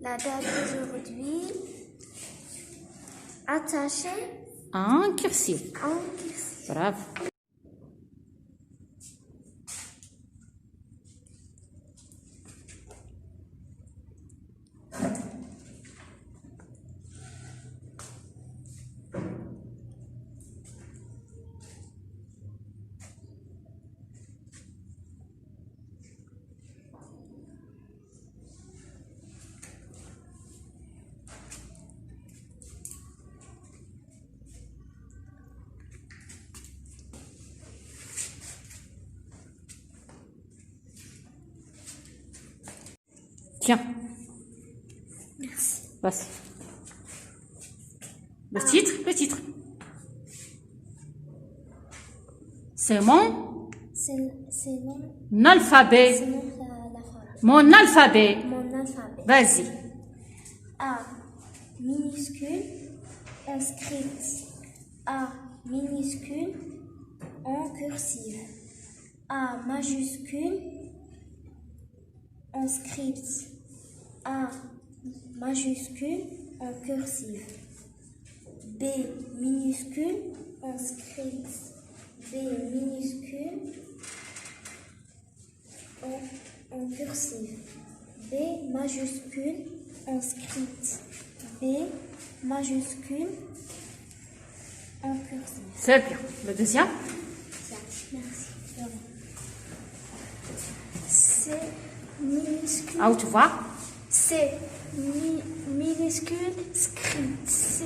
La date d'aujourd'hui. Attachée. En cursif. En cursif. Bravo. Tiens. Merci. Vas-y. Le titre. C'est mon alphabet. C'est l'alphabet. Mon alphabet. Mon alphabet. Vas-y. A minuscule en script. A minuscule en cursive. A majuscule en script. A majuscule en cursive. B minuscule en script. B minuscule en cursive. B majuscule en script. B majuscule en cursive. C'est bien. Le deuxième. Merci. C minuscule. Ah, où tu vois? C minuscule script. C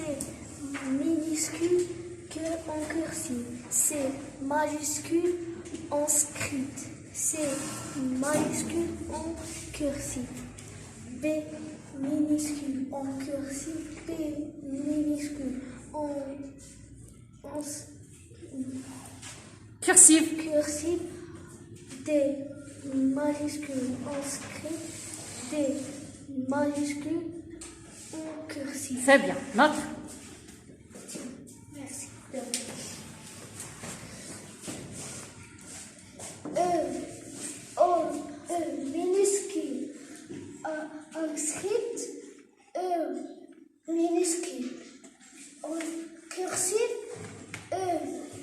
minuscule en cursive. C majuscule en script. C majuscule en cursive. B minuscule en cursive. B minuscule en Cursive. cursive. D majuscule en script. D majuscule en cursive. C'est bien. Notre. Merci. Minuscule en script. Minuscule en cursive.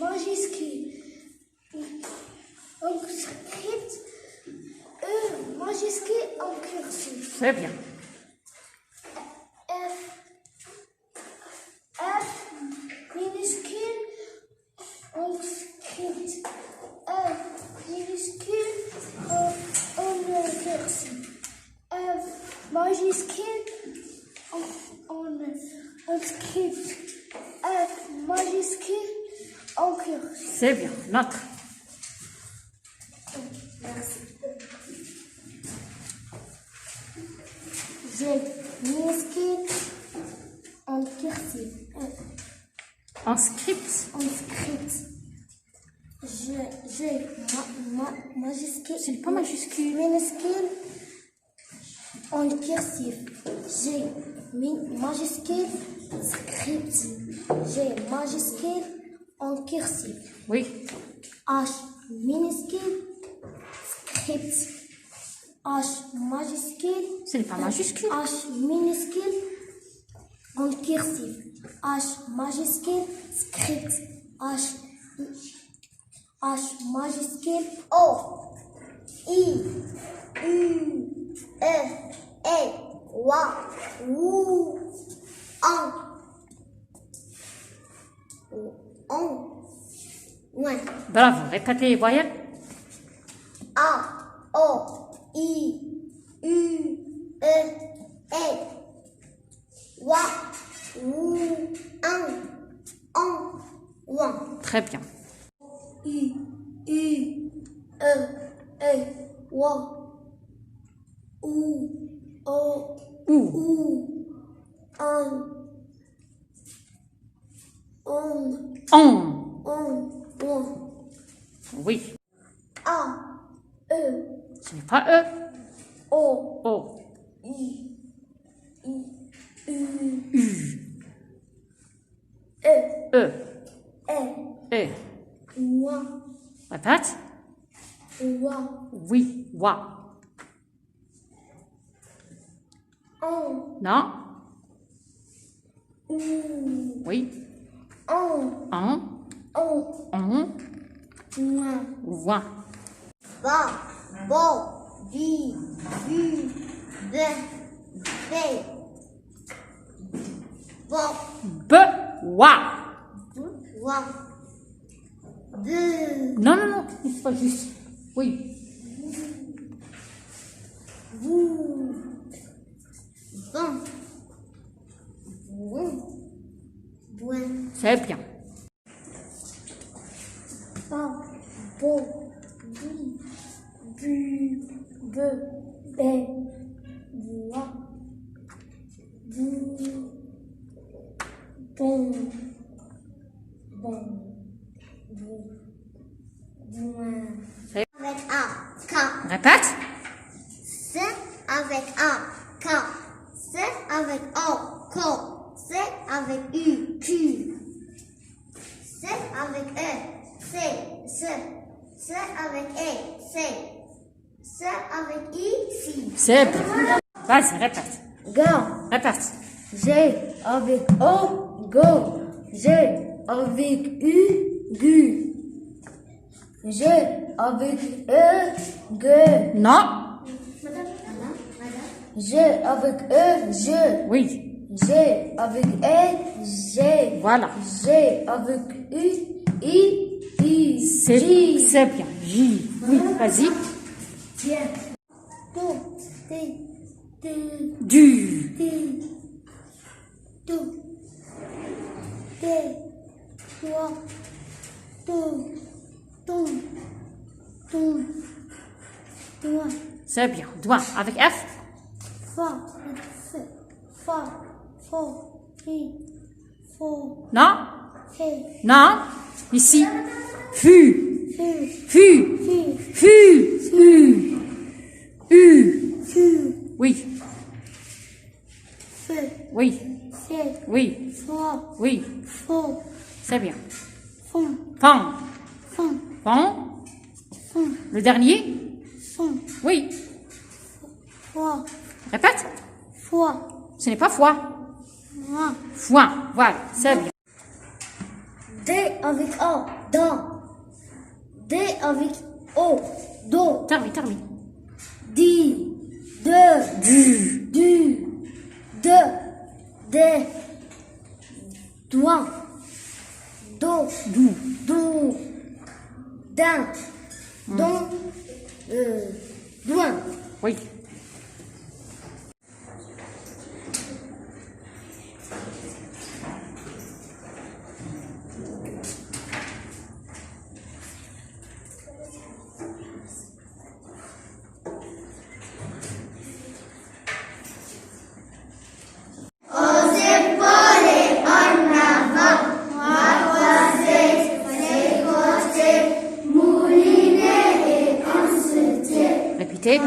Majuscule en script. Majuscule en cursive. C'est bien. F minuscule en script. F minuscule en cursive. F majuscule en script. F majuscule en cursive. C'est bien. Notre. Merci. G minuscule en cursive. En script. En script. G majuscule. C'est pas majuscule. Minuscule en cursive. G majuscule script. G majuscule en cursive. Oui. H minuscule script. H majuscule. Ce n'est pas majuscule. H minuscule en cursive. H majuscule script. H majuscule O. I. U. E. Wa. Wu. An. Ouais. Bravo. Répétez, voyez. A. O. I. U. E. Wa. Wu. An. Wan. Très bien. U. Wa. U. O. Ou. An. On. Wan. Oui. A. E. Ce n'est pas E. O. O. I. U. U. E. E. E. E. Wa. Répète. Wa. Oui. Wa. On. Non. U. Oui. On. En. On. On. Ouin. Voix. Va. Bo. Vi. Vu. Ve. Ve. Bo. Be. Wa. Wa. De. Non, non, non, c'est pas juste. Oui. Vous. Bon. Bon. Bon. C'est bien. Ba. Bo. Vi. Bu. Be. Be. Bois. Bu. Bon. Bon. Bon. Bon. C'est- Avec A. K. Répète. C avec A. K. C avec O. Ko. C avec U. Q. C avec E. C. C. C avec E. C. C avec I. Si. C'est bien. Vas-y, répète. Ga. Répète. G avec O. Go. G avec U. Gu. G avec E. Ge. Non. G avec E. Je. Oui. G avec E. G. Voilà. G avec U. I. C'est bien. J. Oui, vas-y. Tiens. To. T. T. Du. T. To. T. Toi. To. Ton. Ton. Toi. C'est bien. Doigt. Avec F. Fa. F. Fa. Fo. Fi. Fo. Non. Fe. Non. Ici. Fu. Fu. Fu. Fi. Fu. U. U. Fu. Oui. Fe. Oui. Fe. Oui. Foi. Oui. Fo. C'est bien. Fond. Fond. Fond. Fond. Fond. Le dernier. Fond. Oui. Foi. Répète. Foi. Ce n'est pas foi. Moi. Foin. Voilà. C'est bien. D avec A. Da. D avec O. Do. Termine, termine. Di. De. Du. Du. De. De. Doigt. Do. Du. Do. D'un. Don. Doigt. Oui. Répétez.